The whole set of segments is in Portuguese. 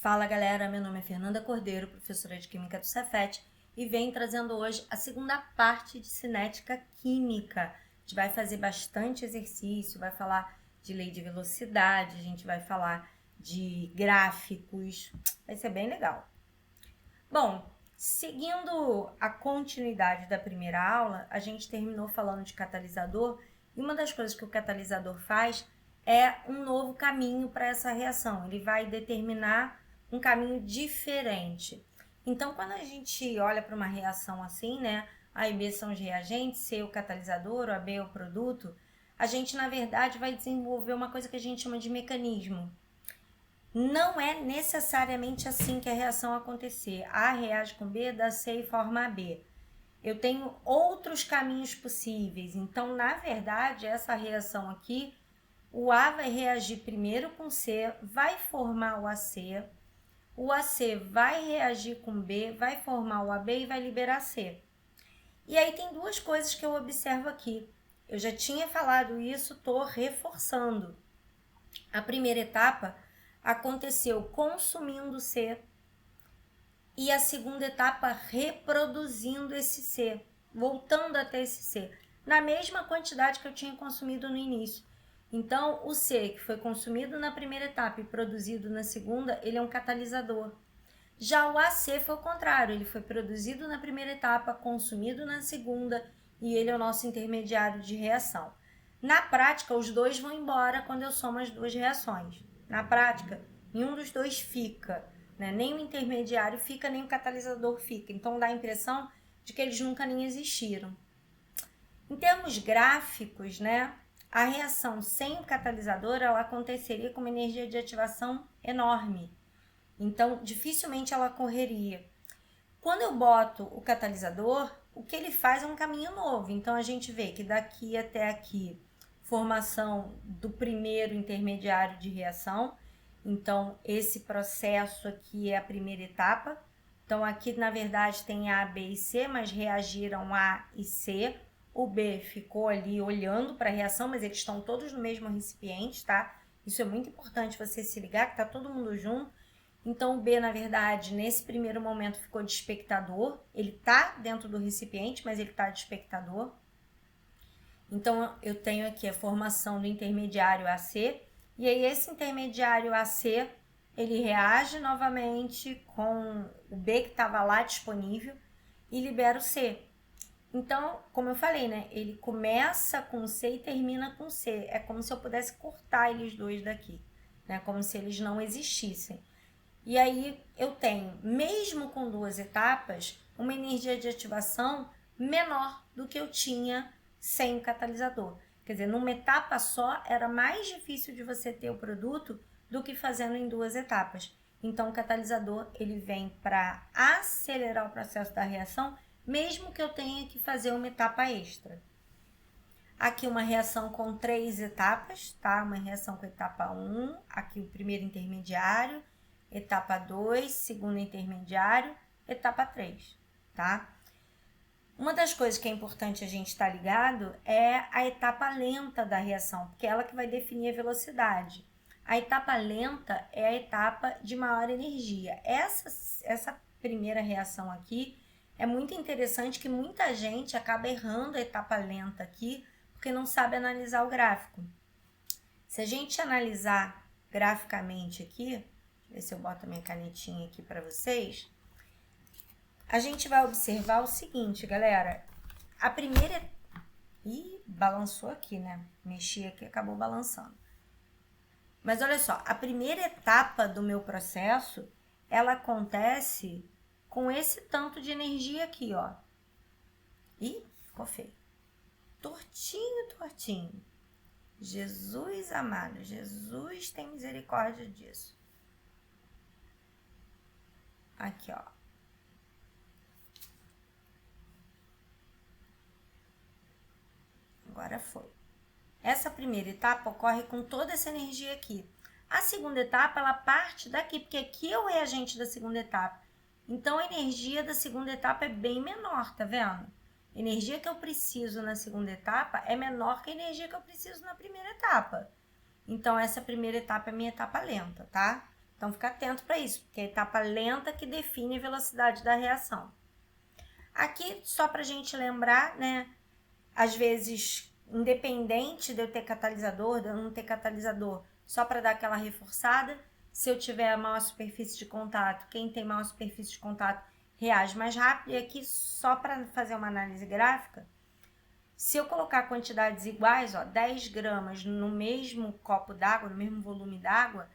Fala galera, meu nome é Fernanda Cordeiro, professora de Química do Cefet e venho trazendo hoje a segunda parte de cinética química. A gente vai fazer bastante exercício, vai falar de lei de velocidade, a gente vai falar de gráficos, vai ser bem legal. Bom, seguindo a continuidade da primeira aula, a gente terminou falando de catalisador e uma das coisas que o catalisador faz é um novo caminho para essa reação. Ele vai determinar um caminho diferente. Então, quando a gente olha para uma reação assim, né? A e B são os reagentes, C é o catalisador, o AB é o produto, a gente, na verdade, vai desenvolver uma coisa que a gente chama de mecanismo. Não é necessariamente assim que a reação acontecer. A reage com B, dá C e forma AB. Eu tenho outros caminhos possíveis. Então, na verdade, essa reação aqui, o A vai reagir primeiro com C, vai formar o AC. O AC vai reagir com B, vai formar o AB e vai liberar C. E aí tem duas coisas que eu observo aqui. Eu já tinha falado isso, estou reforçando. A primeira etapa aconteceu consumindo C e a segunda etapa reproduzindo esse C, voltando até esse C, na mesma quantidade que eu tinha consumido no início. Então, o C, que foi consumido na primeira etapa e produzido na segunda, ele é um catalisador. Já o AC foi o contrário, ele foi produzido na primeira etapa, consumido na segunda, e ele é o nosso intermediário de reação. Na prática, os dois vão embora quando eu somo as duas reações. Na prática, nenhum dos dois fica, né? Nem o intermediário fica, nem o catalisador fica. Então, dá a impressão de que eles nunca nem existiram. Em termos gráficos, né? A reação sem o catalisador, ela aconteceria com uma energia de ativação enorme. Então, dificilmente ela correria. Quando eu boto o catalisador, o que ele faz é um caminho novo. Então, a gente vê que daqui até aqui, formação do primeiro intermediário de reação. Então, esse processo aqui é a primeira etapa. Então, aqui, na verdade, tem A, B e C, mas reagiram A e C. O B ficou ali olhando para a reação, mas eles estão todos no mesmo recipiente, tá? Isso é muito importante você se ligar, que tá todo mundo junto. Então, o B, na verdade, nesse primeiro momento ficou de espectador. Ele tá dentro do recipiente, mas ele tá de espectador. Então, eu tenho aqui a formação do intermediário AC. E aí, esse intermediário AC, ele reage novamente com o B que estava lá disponível e libera o C. Então, como eu falei, né? Ele começa com C e termina com C. É como se eu pudesse cortar eles dois daqui, né? Como se eles não existissem. E aí eu tenho, mesmo com duas etapas, uma energia de ativação menor do que eu tinha sem o catalisador. Quer dizer, numa etapa só era mais difícil de você ter o produto do que fazendo em duas etapas. Então, o catalisador ele vem para acelerar o processo da reação, mesmo que eu tenha que fazer uma etapa extra. Aqui uma reação com 3 etapas, tá? Uma reação com etapa 1, aqui o primeiro intermediário, etapa 2, segundo intermediário, etapa 3, tá? Uma das coisas que é importante a gente estar ligado é a etapa lenta da reação, porque é ela que vai definir a velocidade. A etapa lenta é a etapa de maior energia. Essa primeira reação aqui é muito interessante que muita gente acaba errando a etapa lenta aqui porque não sabe analisar o gráfico. Se a gente analisar graficamente aqui, deixa eu ver se eu boto a minha canetinha aqui para vocês, a gente vai observar o seguinte, galera. A primeira... Ih, balançou aqui, né? Mexi aqui e acabou balançando. Mas olha só, a primeira etapa do meu processo, ela acontece com esse tanto de energia aqui, ó. Ih, ficou feio. Tortinho, tortinho. Jesus amado, Jesus tem misericórdia disso. Aqui, ó. Agora foi. Essa primeira etapa ocorre com toda essa energia aqui. A segunda etapa, ela parte daqui, porque aqui é o reagente da segunda etapa. Então, a energia da segunda etapa é bem menor, tá vendo? A energia que eu preciso na segunda etapa é menor que a energia que eu preciso na primeira etapa. Então, essa primeira etapa é minha etapa lenta, tá? Então, fica atento para isso, porque é a etapa lenta que define a velocidade da reação. Aqui, só para a gente lembrar, né? Às vezes, independente de eu ter catalisador, de eu não ter catalisador, só para dar aquela reforçada, se eu tiver a maior superfície de contato, quem tem maior superfície de contato reage mais rápido. E aqui, só para fazer uma análise gráfica, se eu colocar quantidades iguais, 10 gramas no mesmo copo d'água, no mesmo volume d'água,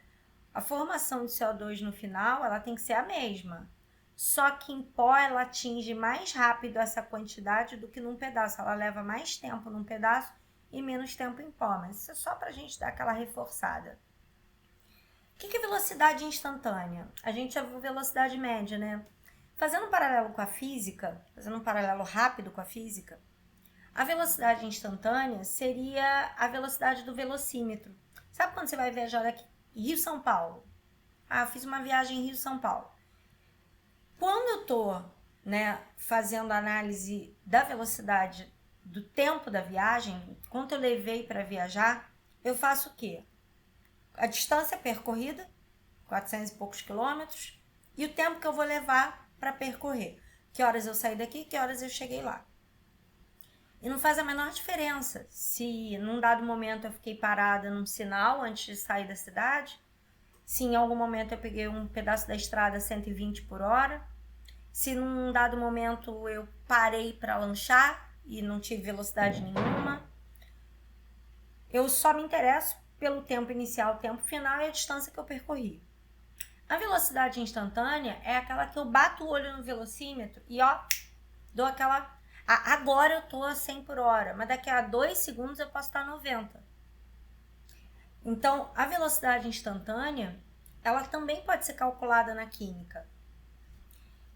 a formação de CO2 no final, ela tem que ser a mesma. Só que em pó, ela atinge mais rápido essa quantidade do que num pedaço. Ela leva mais tempo num pedaço e menos tempo em pó. Mas isso é só para a gente dar aquela reforçada. O que é velocidade instantânea? A gente já viu velocidade média, né? Fazendo um paralelo com a física, fazendo um paralelo rápido com a física, a velocidade instantânea seria a velocidade do velocímetro. Sabe quando você vai viajar daqui Rio-São Paulo? Eu fiz uma viagem Rio-São Paulo. Quando eu tô, fazendo análise da velocidade do tempo da viagem, quanto eu levei para viajar, eu faço o quê? A distância percorrida, 400 e poucos quilômetros, e o tempo que eu vou levar para percorrer. Que horas eu saí daqui, que horas eu cheguei lá. E não faz a menor diferença se num dado momento eu fiquei parada num sinal antes de sair da cidade, se em algum momento eu peguei um pedaço da estrada a 120 por hora, se num dado momento eu parei para lanchar e não tive velocidade nenhuma. Eu só me interesso pelo tempo inicial, tempo final e a distância que eu percorri. A velocidade instantânea é aquela que eu bato o olho no velocímetro e dou aquela... agora eu tô a 100 por hora, mas daqui a 2 segundos eu posso estar a 90. Então, a velocidade instantânea, ela também pode ser calculada na química.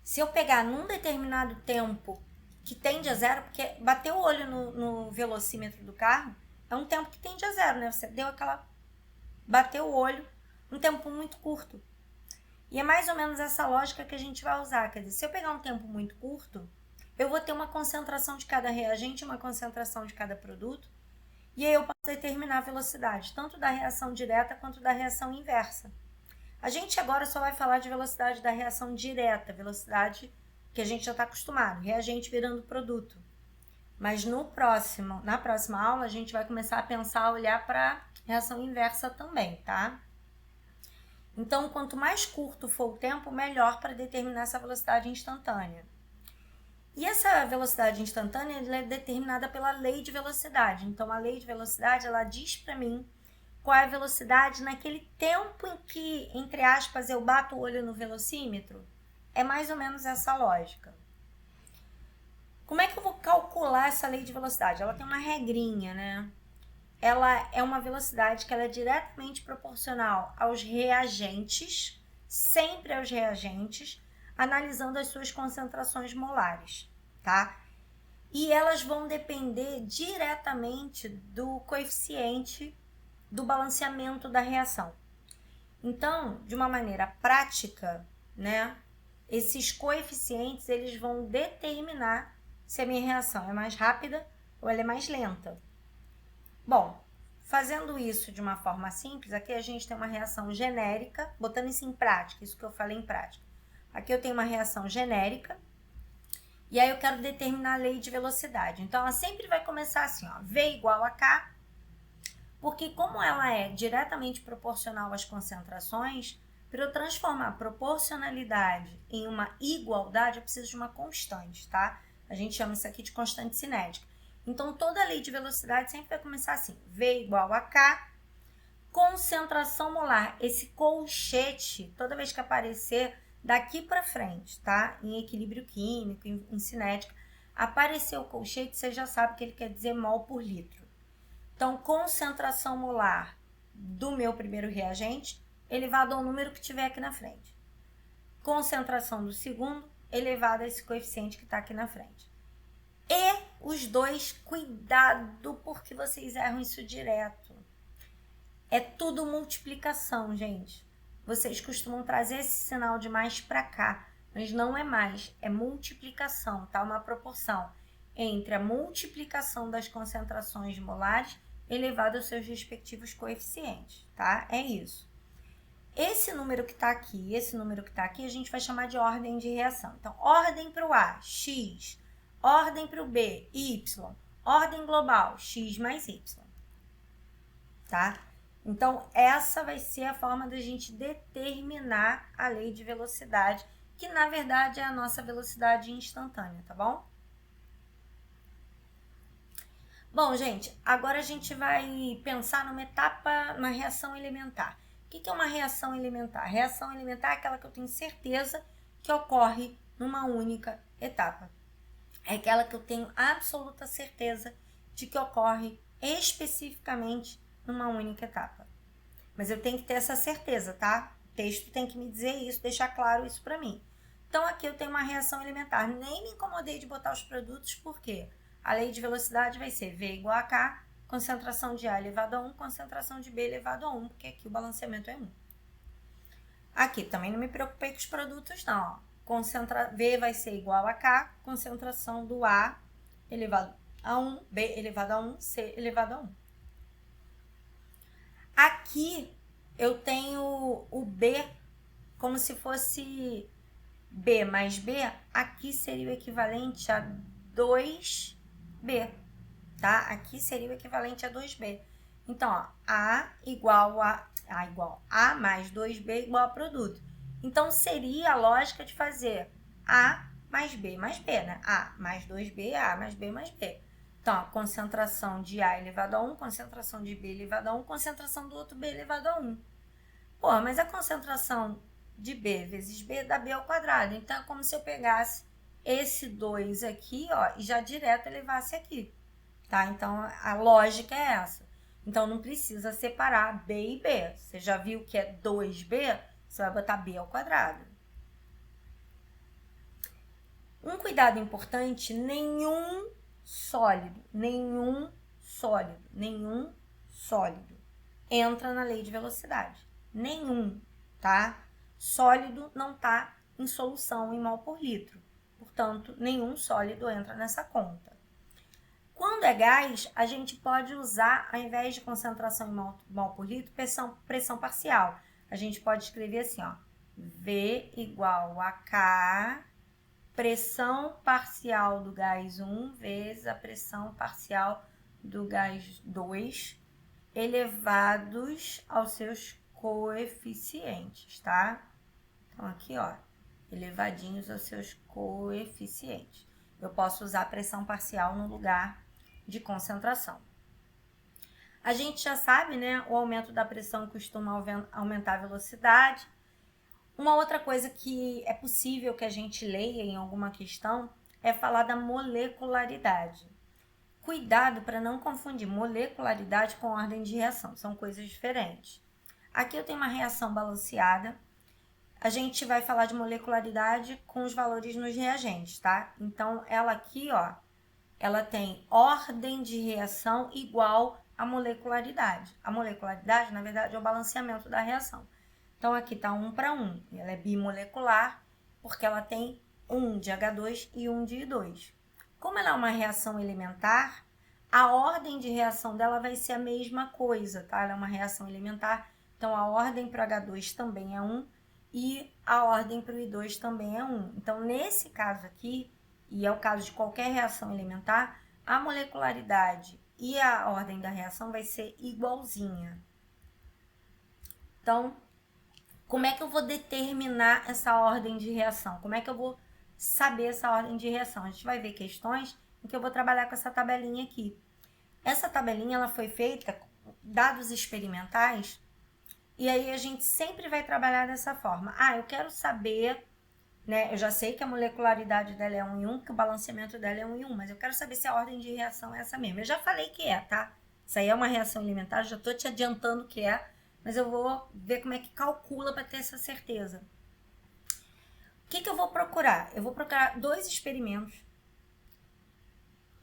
Se eu pegar num determinado tempo que tende a zero, porque bater o olho no velocímetro do carro é um tempo que tende a zero, né? Você deu aquela... bateu o olho, um tempo muito curto. E é mais ou menos essa lógica que a gente vai usar. Quer dizer, se eu pegar um tempo muito curto, eu vou ter uma concentração de cada reagente, uma concentração de cada produto, e aí eu posso determinar a velocidade, tanto da reação direta quanto da reação inversa. A gente agora só vai falar de velocidade da reação direta, velocidade que a gente já está acostumado, reagente virando produto. Mas na próxima aula, a gente vai começar a pensar, olhar para a reação inversa também, tá? Então, quanto mais curto for o tempo, melhor para determinar essa velocidade instantânea. E essa velocidade instantânea ela é determinada pela lei de velocidade. Então, a lei de velocidade, ela diz para mim qual é a velocidade naquele tempo em que, entre aspas, eu bato o olho no velocímetro. É mais ou menos essa lógica. Como é que eu vou calcular essa lei de velocidade? Ela tem uma regrinha, né? Ela é uma velocidade que ela é diretamente proporcional aos reagentes, sempre aos reagentes, analisando as suas concentrações molares, tá? E elas vão depender diretamente do coeficiente do balanceamento da reação. Então, de uma maneira prática, esses coeficientes eles vão determinar se a minha reação é mais rápida ou ela é mais lenta. Bom, fazendo isso de uma forma simples, aqui a gente tem uma reação genérica, botando isso em prática, isso que eu falei em prática. Aqui eu tenho uma reação genérica, e aí eu quero determinar a lei de velocidade. Então, ela sempre vai começar assim, V igual a K, porque como ela é diretamente proporcional às concentrações, para eu transformar a proporcionalidade em uma igualdade, eu preciso de uma constante, tá? A gente chama isso aqui de constante cinética. Então, toda a lei de velocidade sempre vai começar assim, V igual a K, concentração molar. Esse colchete, toda vez que aparecer daqui para frente, tá? Em equilíbrio químico, em cinética, aparecer o colchete, você já sabe que ele quer dizer mol por litro. Então, concentração molar do meu primeiro reagente elevado ao número que tiver aqui na frente. Concentração do segundo elevado a esse coeficiente que está aqui na frente. E os dois, cuidado, porque vocês erram isso direto. É tudo multiplicação, gente. Vocês costumam trazer esse sinal de mais para cá, mas não é mais, é multiplicação, tá? Uma proporção entre a multiplicação das concentrações molares elevado aos seus respectivos coeficientes, tá? É isso. esse número que está aqui e esse número que está aqui, a gente vai chamar de ordem de reação. Então, ordem para o A, X. Ordem para o B, Y. Ordem global, X mais Y. Tá? Então, essa vai ser a forma da gente determinar a lei de velocidade, que na verdade é a nossa velocidade instantânea, tá bom? Bom, gente, agora a gente vai pensar numa etapa, na reação elementar. O que é uma reação elementar? Reação elementar é aquela que eu tenho certeza que ocorre numa única etapa. É aquela que eu tenho absoluta certeza de que ocorre especificamente numa única etapa. Mas eu tenho que ter essa certeza, tá? O texto tem que me dizer isso, deixar claro isso para mim. Então, aqui eu tenho uma reação elementar. Nem me incomodei de botar os produtos, porque a lei de velocidade vai ser V igual a K, concentração de A elevado a 1, concentração de B elevado a 1, porque aqui o balanceamento é 1. Aqui, também não me preocupei com os produtos, não. V vai ser igual a K, concentração do A elevado a 1, B elevado a 1, C elevado a 1. Aqui, eu tenho o B como se fosse B mais B. Aqui seria o equivalente a 2B, tá? Aqui seria o equivalente a 2B. Então, ó, A mais 2B igual a produto. Então, seria a lógica de fazer A mais B, né? A mais 2B, A mais B mais B. Então, a concentração de A elevado a 1, concentração de B elevado a 1, concentração do outro B elevado a 1. Pô, mas a concentração de B vezes B dá B ao quadrado. Então, é como se eu pegasse esse 2 aqui, ó, e já direto elevasse aqui, tá? Então, a lógica é essa. Então, não precisa separar B e B. Você já viu que é 2B, você vai botar B ao quadrado. Um cuidado importante, nenhum sólido entra na lei de velocidade. Nenhum, tá? Sólido não está em solução em mol por litro. Portanto, nenhum sólido entra nessa conta. Quando é gás, a gente pode usar, ao invés de concentração em mol por litro, pressão parcial. A gente pode escrever assim, ó, V igual a K, pressão parcial do gás 1 vezes a pressão parcial do gás 2, elevados aos seus coeficientes, tá? Então, aqui, ó, elevadinhos aos seus coeficientes. Eu posso usar pressão parcial no lugar de concentração. A gente já sabe, né, o aumento da pressão costuma aumentar a velocidade. Uma outra coisa que é possível que a gente leia em alguma questão é falar da molecularidade. Cuidado para não confundir molecularidade com ordem de reação, são coisas diferentes. Aqui eu tenho uma reação balanceada. A gente vai falar de molecularidade com os valores nos reagentes, tá? Então, ela aqui, ó, ela tem ordem de reação igual a molecularidade. A molecularidade, na verdade, é o balanceamento da reação. Então, aqui está 1 para 1. Ela é bimolecular porque ela tem 1 de H2 e 1 de I2. Como ela é uma reação elementar, a ordem de reação dela vai ser a mesma coisa, tá? Ela é uma reação elementar, então a ordem para o H2 também é 1 e a ordem para o I2 também é 1. Então, nesse caso aqui, e é o caso de qualquer reação elementar, a molecularidade e a ordem da reação vai ser igualzinha. Então, como é que eu vou determinar essa ordem de reação? Como é que eu vou saber essa ordem de reação? A gente vai ver questões em que eu vou trabalhar com essa tabelinha aqui. Essa tabelinha ela foi feita com dados experimentais e aí a gente sempre vai trabalhar dessa forma. Eu quero saber, né? Eu já sei que a molecularidade dela é 1 em 1, que o balanceamento dela é 1 em 1, mas eu quero saber se a ordem de reação é essa mesma. Eu já falei que é, tá? Isso aí é uma reação elementar, já estou te adiantando que é, mas eu vou ver como é que calcula para ter essa certeza. O que eu vou procurar? Eu vou procurar 2 experimentos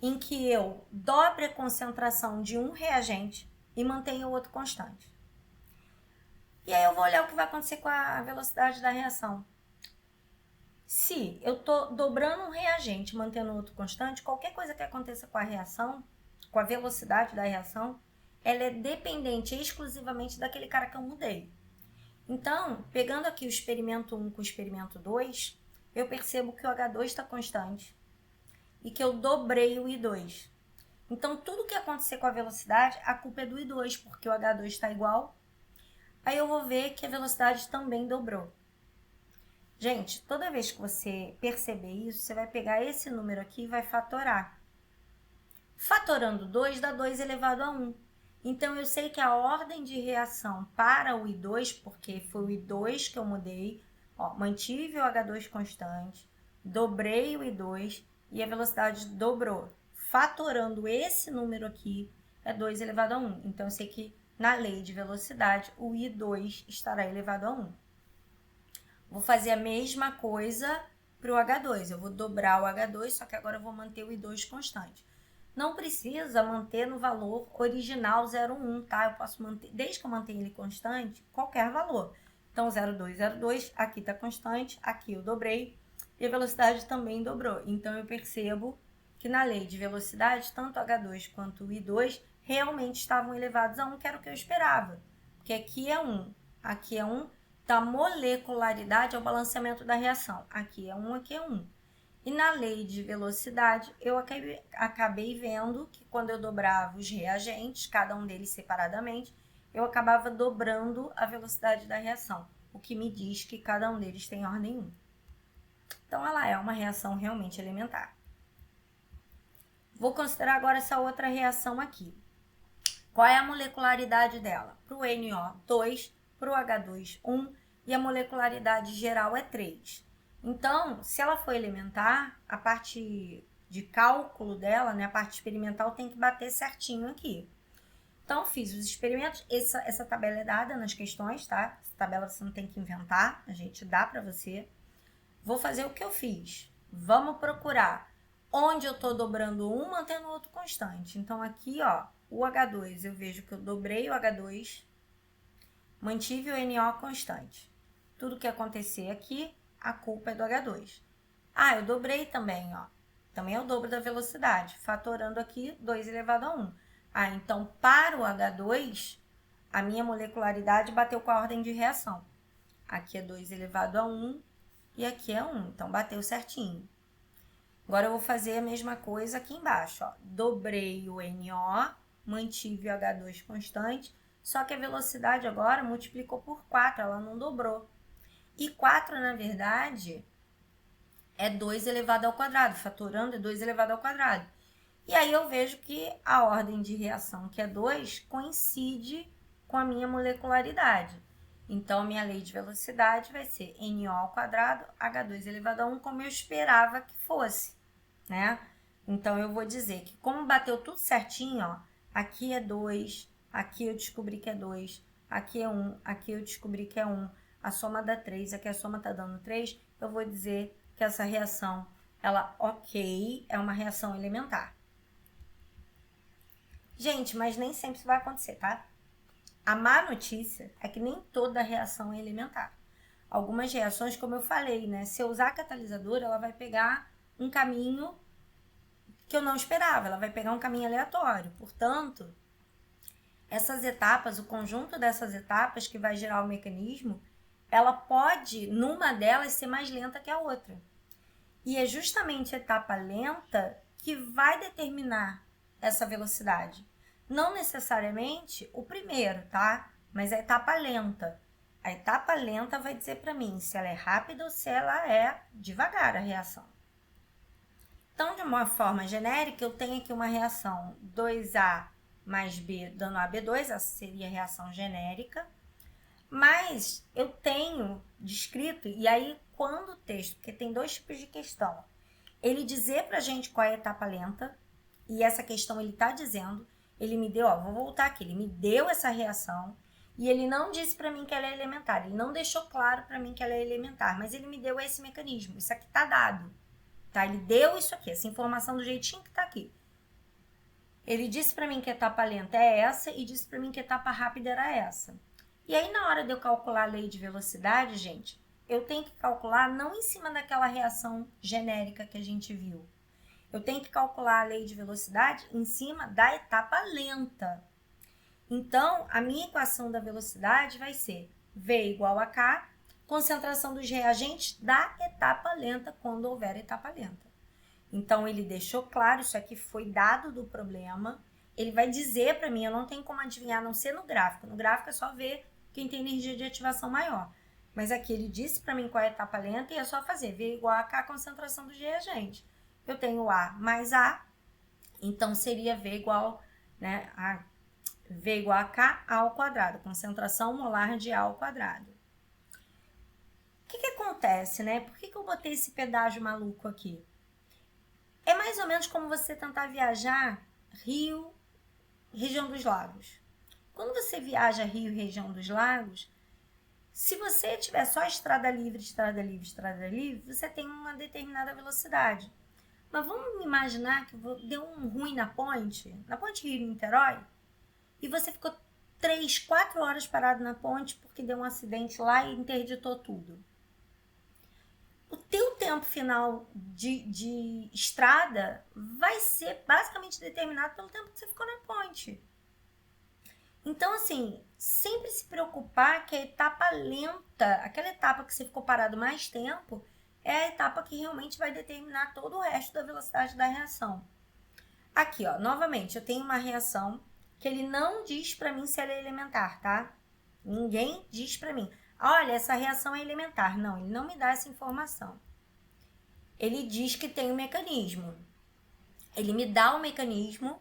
em que eu dobre a concentração de um reagente e mantenha o outro constante. E aí eu vou olhar o que vai acontecer com a velocidade da reação. Se eu estou dobrando um reagente e mantendo o outro constante, qualquer coisa que aconteça com a reação, com a velocidade da reação, ela é dependente exclusivamente daquele cara que eu mudei. Então, pegando aqui o experimento 1 com o experimento 2, eu percebo que o H2 está constante e que eu dobrei o I2. Então, tudo que acontecer com a velocidade, a culpa é do I2, porque o H2 está igual. Aí eu vou ver que a velocidade também dobrou. Gente, toda vez que você perceber isso, você vai pegar esse número aqui e vai fatorar. Fatorando 2 dá 2 elevado a 1. Então, eu sei que a ordem de reação para o I2, porque foi o I2 que eu mudei, ó, mantive o H2 constante, dobrei o I2 e a velocidade dobrou. Fatorando esse número aqui, é 2 elevado a 1. Então, eu sei que na lei de velocidade, o I2 estará elevado a 1. Vou fazer a mesma coisa para o H2. Eu vou dobrar o H2, só que agora eu vou manter o I2 constante. Não precisa manter no valor original 0,1, tá? Eu posso manter, desde que eu mantenha ele constante, qualquer valor. Então, 0,2, 0,2, aqui está constante, aqui eu dobrei, e a velocidade também dobrou. Então, eu percebo que na lei de velocidade, tanto o H2 quanto o I2 realmente estavam elevados a 1, que era o que eu esperava. Porque aqui é 1, aqui é 1, então a molecularidade é o balanceamento da reação. Aqui é 1, aqui é 1. E na lei de velocidade, eu acabei vendo que quando eu dobrava os reagentes, cada um deles separadamente, eu acabava dobrando a velocidade da reação, o que me diz que cada um deles tem ordem 1. Então, ela é uma reação realmente elementar. Vou considerar agora essa outra reação aqui. Qual é a molecularidade dela? Para o NO2, para o H2, 1, e a molecularidade geral é 3. Então, se ela for elementar, a parte de cálculo dela, né, a parte experimental, tem que bater certinho aqui. Então, fiz os experimentos. Essa tabela é dada nas questões, tá? Essa tabela você não tem que inventar, a gente dá para você. Vou fazer o que eu fiz. Vamos procurar onde eu estou dobrando um, mantendo o outro constante. Então, aqui, ó, o H2, eu vejo que eu dobrei o H2, mantive o NO constante. Tudo que acontecer aqui, a culpa é do H2. Ah, eu dobrei também, ó. Também é o dobro da velocidade. Fatorando aqui, 2 elevado a 1. Ah, então, para o H2, a minha molecularidade bateu com a ordem de reação. Aqui é 2 elevado a 1 e aqui é 1. Então, bateu certinho. Agora, eu vou fazer a mesma coisa aqui embaixo, ó. Dobrei o NO, mantive o H2 constante, só que a velocidade agora multiplicou por 4, ela não dobrou. E 4, na verdade, é 2 elevado ao quadrado. Fatorando é 2 elevado ao quadrado. E aí eu vejo que a ordem de reação, que é 2, coincide com a minha molecularidade. Então, a minha lei de velocidade vai ser NO ao quadrado, H2 elevado a 1, como eu esperava que fosse, né? Então, eu vou dizer que como bateu tudo certinho, ó, aqui é 2, aqui eu descobri que é 2, aqui é 1, aqui eu descobri que é 1, a soma dá 3, aqui a soma tá dando 3, eu vou dizer que essa reação, ela, ok, é uma reação elementar. Gente, mas nem sempre isso vai acontecer, tá? A má notícia é que nem toda reação é elementar. Algumas reações, como eu falei, né? Se eu usar catalisador, ela vai pegar um caminho que eu não esperava, ela vai pegar um caminho aleatório. Portanto, essas etapas, o conjunto dessas etapas que vai gerar o mecanismo, ela pode, numa delas, ser mais lenta que a outra. E é justamente a etapa lenta que vai determinar essa velocidade. Não necessariamente o primeiro, tá? Mas a etapa lenta. A etapa lenta vai dizer para mim se ela é rápida ou se ela é devagar a reação. Então, de uma forma genérica, eu tenho aqui uma reação 2A mais B dando AB2, essa seria a reação genérica. Mas eu tenho descrito, e aí quando o texto, porque tem dois tipos de questão, ele dizer pra gente qual é a etapa lenta, e essa questão ele tá dizendo, ele me deu, ó, vou voltar aqui, ele me deu essa reação, e ele não disse pra mim que ela é elementar, ele não deixou claro pra mim que ela é elementar, mas ele me deu esse mecanismo, isso aqui tá dado, tá? Ele deu isso aqui, essa informação do jeitinho que tá aqui. Ele disse pra mim que a etapa lenta é essa, e disse pra mim que a etapa rápida era essa. E aí, na hora de eu calcular a lei de velocidade, gente, eu tenho que calcular não em cima daquela reação genérica que a gente viu. Eu tenho que calcular a lei de velocidade em cima da etapa lenta. Então, a minha equação da velocidade vai ser V igual a K, concentração dos reagentes da etapa lenta, quando houver etapa lenta. Então, ele deixou claro, isso aqui foi dado do problema. Ele vai dizer para mim, eu não tenho como adivinhar, a não ser no gráfico. No gráfico é só ver quem tem energia de ativação maior. Mas aqui ele disse para mim qual é a etapa lenta e é só fazer V igual a K, concentração dos reagentes. Eu tenho A mais A, então seria V igual, né, V igual a K, A ao quadrado. Concentração molar de A ao quadrado. O que acontece, né? Por que eu botei esse pedágio maluco aqui? É mais ou menos como você tentar viajar Rio, região dos lagos. Quando você viaja Rio, região dos lagos, se você tiver só estrada livre, você tem uma determinada velocidade. Mas vamos imaginar que deu um ruim na ponte Rio-Niterói, e você ficou 3, 4 horas parado na ponte porque deu um acidente lá e interditou tudo. O teu tempo final de estrada vai ser basicamente determinado pelo tempo que você ficou na ponte. Então, assim, sempre se preocupar que a etapa lenta, aquela etapa que você ficou parado mais tempo, é a etapa que realmente vai determinar todo o resto da velocidade da reação. Aqui, ó, novamente, eu tenho uma reação que ele não diz para mim se ela é elementar, tá? Ninguém diz para mim, olha, essa reação é elementar. Não, ele não me dá essa informação. Ele diz que tem um mecanismo. Ele me dá o mecanismo,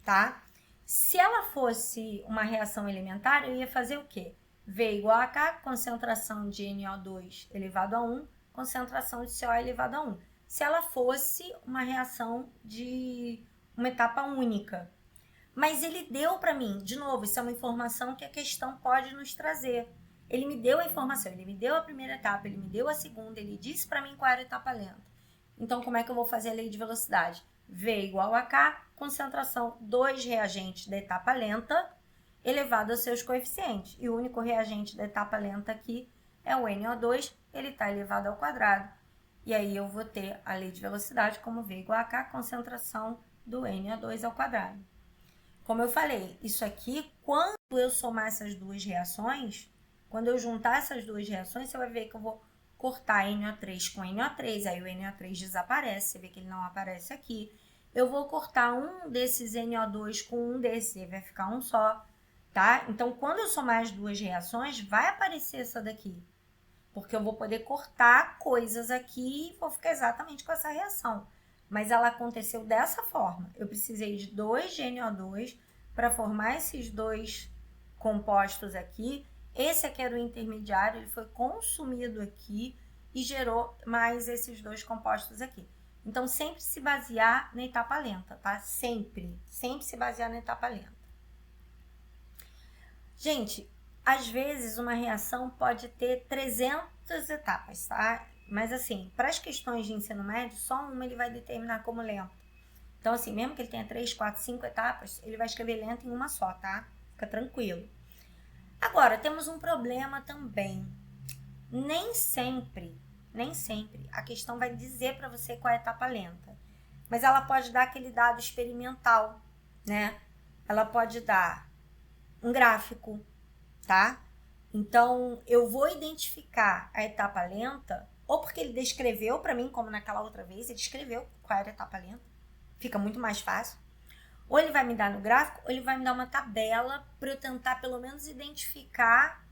tá? Se ela fosse uma reação elementar, eu ia fazer o quê? V igual a K, concentração de NO2 elevado a 1, concentração de CO elevado a 1. Se ela fosse uma reação de uma etapa única. Mas ele deu para mim, de novo, isso é uma informação que a questão pode nos trazer. Ele me deu a informação, ele me deu a primeira etapa, ele me deu a segunda, ele disse para mim qual era a etapa lenta. Então, como é que eu vou fazer a lei de velocidade? V igual a K, concentração dos reagentes da etapa lenta elevado aos seus coeficientes. E o único reagente da etapa lenta aqui é o NO2, ele está elevado ao quadrado. E aí eu vou ter a lei de velocidade como V igual a K, concentração do NO2 ao quadrado. Como eu falei, isso aqui, quando eu somar essas duas reações, quando eu juntar essas duas reações, você vai ver que eu vou cortar NO3 com NO3, aí o NO3 desaparece, você vê que ele não aparece aqui. Eu vou cortar um desses NO2 com um desses, aí vai ficar um só, tá? Então, quando eu somar as duas reações, vai aparecer essa daqui. Porque eu vou poder cortar coisas aqui e vou ficar exatamente com essa reação. Mas ela aconteceu dessa forma. Eu precisei de 2 GNO2 para formar esses dois compostos aqui. Esse aqui era o intermediário, ele foi consumido aqui e gerou mais esses dois compostos aqui. Então, sempre se basear na etapa lenta, tá? Sempre se basear na etapa lenta. Gente, às vezes uma reação pode ter 300 etapas, tá? Mas assim, para as questões de ensino médio, só uma ele vai determinar como lenta. Então assim, mesmo que ele tenha 3, 4, 5 etapas, ele vai escrever lenta em uma só, tá? Fica tranquilo. Agora, temos um problema também. Nem sempre a questão vai dizer para você qual é a etapa lenta. Mas ela pode dar aquele dado experimental, né? Ela pode dar um gráfico, tá? Então, eu vou identificar a etapa lenta, ou porque ele descreveu para mim, como naquela outra vez, ele descreveu qual era a etapa lenta. Fica muito mais fácil. Ou ele vai me dar no gráfico, ou ele vai me dar uma tabela para eu tentar pelo menos identificar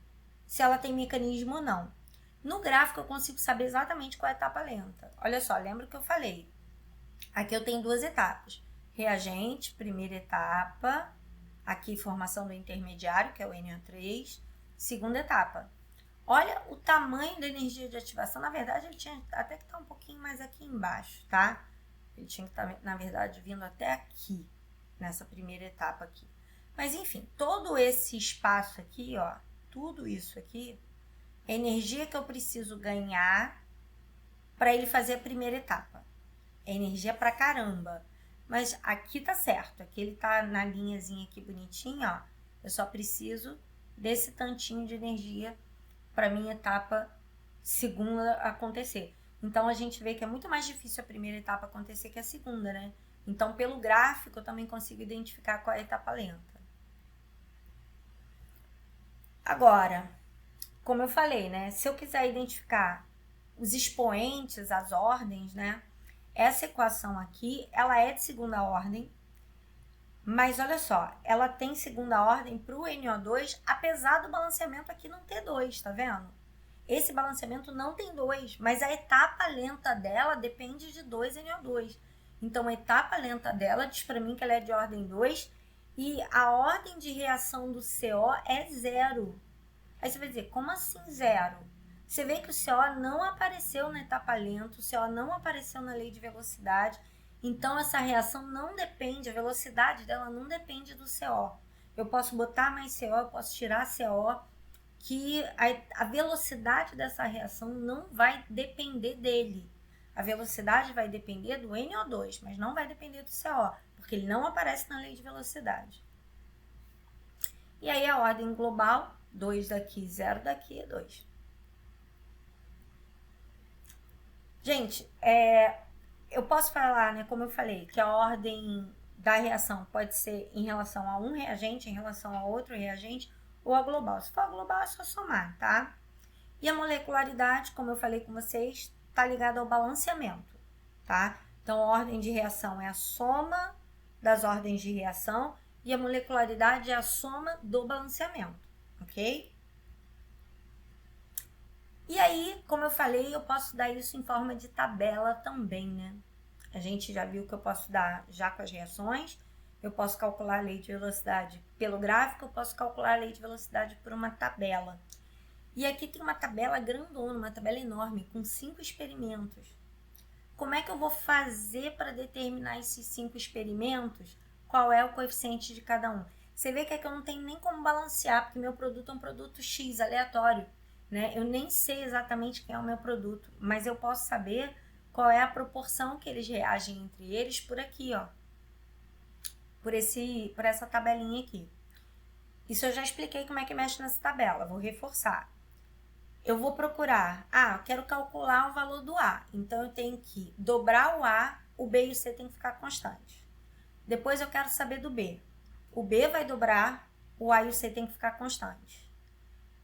se ela tem mecanismo ou não. No gráfico eu consigo saber exatamente qual é a etapa lenta. Olha só, lembra que eu falei? Aqui eu tenho duas etapas. Reagente, primeira etapa. Aqui, formação do intermediário, que é o NO3. Segunda etapa. Olha o tamanho da energia de ativação. Na verdade, ele tinha até que estar um pouquinho mais aqui embaixo, tá? Ele tinha que estar, na verdade, vindo até aqui, nessa primeira etapa aqui. Mas, enfim, todo esse espaço aqui, ó, tudo isso aqui, é energia que eu preciso ganhar para ele fazer a primeira etapa. É energia pra caramba. Mas aqui tá certo, aqui ele tá na linhazinha aqui bonitinho, ó. Eu só preciso desse tantinho de energia para minha etapa segunda acontecer. Então, a gente vê que é muito mais difícil a primeira etapa acontecer que a segunda, né? Então, pelo gráfico, eu também consigo identificar qual é a etapa lenta. Agora, como eu falei, né? Se eu quiser identificar os expoentes, as ordens, né? Essa equação aqui, ela é de segunda ordem, mas olha só, ela tem segunda ordem para o NO2, apesar do balanceamento aqui não ter 2, tá vendo? Esse balanceamento não tem 2, mas a etapa lenta dela depende de 2 NO2. Então, a etapa lenta dela diz para mim que ela é de ordem 2 e a ordem de reação do CO é 0. Aí você vai dizer, como assim 0? Você vê que o CO não apareceu na etapa lenta, o CO não apareceu na lei de velocidade, então essa reação não depende, a velocidade dela não depende do CO. Eu posso botar mais CO, eu posso tirar CO, que a velocidade dessa reação não vai depender dele. A velocidade vai depender do NO2, mas não vai depender do CO, porque ele não aparece na lei de velocidade. E aí a ordem global, 2 daqui, 0 daqui, 2. Gente, eu posso falar, né, como eu falei, que a ordem da reação pode ser em relação a um reagente, em relação a outro reagente, ou a global. Se for a global, é só somar, tá? E a molecularidade, como eu falei com vocês, está ligada ao balanceamento, tá? Então, a ordem de reação é a soma das ordens de reação e a molecularidade é a soma do balanceamento, ok? E aí, como eu falei, eu posso dar isso em forma de tabela também, né? A gente já viu que eu posso dar já com as reações, eu posso calcular a lei de velocidade pelo gráfico, eu posso calcular a lei de velocidade por uma tabela. E aqui tem uma tabela grandona, uma tabela enorme, com 5 experimentos. Como é que eu vou fazer para determinar esses 5 experimentos? Qual é o coeficiente de cada um? Você vê que aqui eu não tenho nem como balancear, porque meu produto é um produto X, aleatório, né? Eu nem sei exatamente quem é o meu produto, mas eu posso saber qual é a proporção que eles reagem entre eles por aqui, ó. Por essa tabelinha aqui. Isso eu já expliquei como é que mexe nessa tabela, vou reforçar. Eu vou procurar, eu quero calcular o valor do A, então eu tenho que dobrar o A, o B e o C tem que ficar constantes. Depois eu quero saber do B. O B vai dobrar, o A e o C tem que ficar constantes.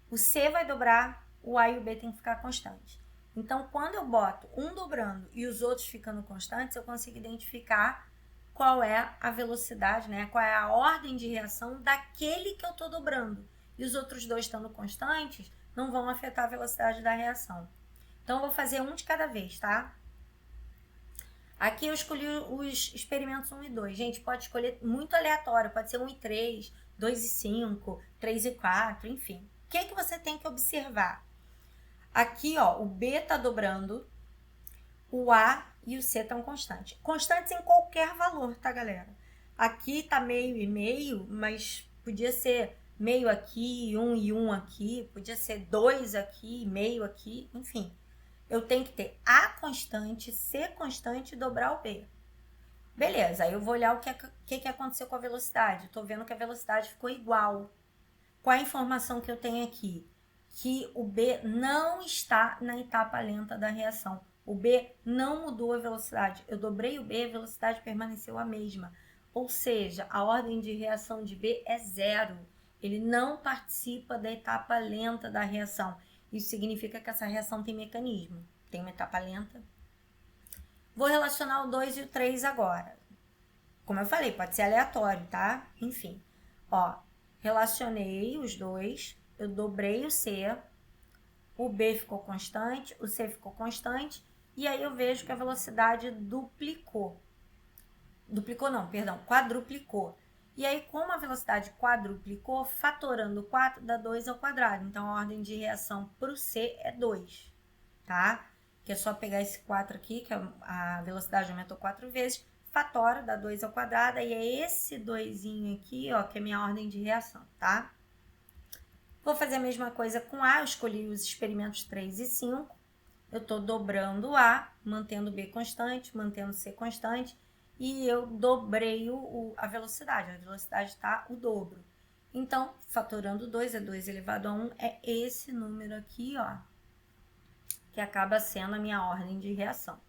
O C vai dobrar, o A e o B tem que ficar constantes. Então, quando eu boto um dobrando e os outros ficando constantes, eu consigo identificar qual é a velocidade, né? Qual é a ordem de reação daquele que eu estou dobrando. E os outros dois estando constantes, não vão afetar a velocidade da reação. Então, eu vou fazer um de cada vez, tá? Aqui eu escolhi os experimentos 1 e 2. Gente, pode escolher muito aleatório. Pode ser 1 e 3, 2 e 5, 3 e 4, enfim. O que você tem que observar? Aqui, ó, o B está dobrando, o A e o C estão constantes. Constantes em qualquer valor, tá, galera? Aqui tá meio e meio, mas podia ser meio aqui, 1 e 1 aqui, podia ser 2 aqui, meio aqui, enfim. Eu tenho que ter A constante, C constante e dobrar o B. Beleza, aí eu vou olhar o que aconteceu com a velocidade. Estou vendo que a velocidade ficou igual. Qual a informação que eu tenho aqui? Que o B não está na etapa lenta da reação. O B não mudou a velocidade. Eu dobrei o B, a velocidade permaneceu a mesma. Ou seja, a ordem de reação de B é 0. Ele não participa da etapa lenta da reação. Isso significa que essa reação tem mecanismo. Tem uma etapa lenta. Vou relacionar o 2 e o 3 agora. Como eu falei, pode ser aleatório, tá? Enfim, ó, relacionei os dois, eu dobrei o C, o B ficou constante, o C ficou constante, e aí eu vejo que a velocidade duplicou. Duplicou não, perdão, quadruplicou. E aí, como a velocidade quadruplicou, fatorando 4 dá 2 ao quadrado. Então, a ordem de reação para o C é 2, tá? Que é só pegar esse 4 aqui, que a velocidade aumentou 4 vezes, fatora, dá 2 ao quadrado, e é esse 2 aqui, ó, que é minha ordem de reação, tá? Vou fazer a mesma coisa com A, eu escolhi os experimentos 3 e 5. Eu estou dobrando A, mantendo B constante, mantendo C constante, e eu dobrei a velocidade está o dobro. Então, fatorando 2 é 2 elevado a 1, é esse número aqui, ó, que acaba sendo a minha ordem de reação.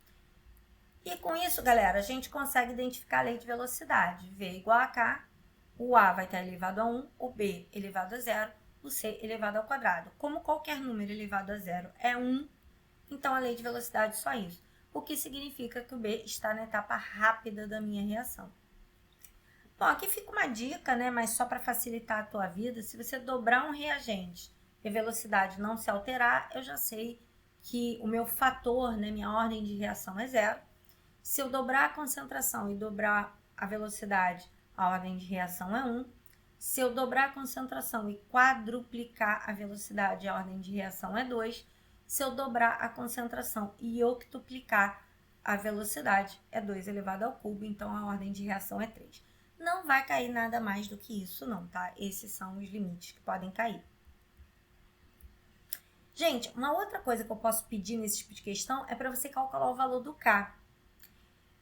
E com isso, galera, a gente consegue identificar a lei de velocidade. V igual a K, o A vai estar elevado a 1, o B elevado a 0, por c elevado ao quadrado. Como qualquer número elevado a zero é 1, então a lei de velocidade é só isso. O que significa que o B está na etapa rápida da minha reação. Bom, aqui fica uma dica, né? Mas só para facilitar a tua vida, se você dobrar um reagente e a velocidade não se alterar, eu já sei que o meu fator, né, minha ordem de reação é zero. Se eu dobrar a concentração e dobrar a velocidade, a ordem de reação é 1. Se eu dobrar a concentração e quadruplicar a velocidade, a ordem de reação é 2. Se eu dobrar a concentração e octuplicar a velocidade, é 2 elevado ao cubo, então a ordem de reação é 3. Não vai cair nada mais do que isso não, tá? Esses são os limites que podem cair. Gente, uma outra coisa que eu posso pedir nesse tipo de questão é para você calcular o valor do K.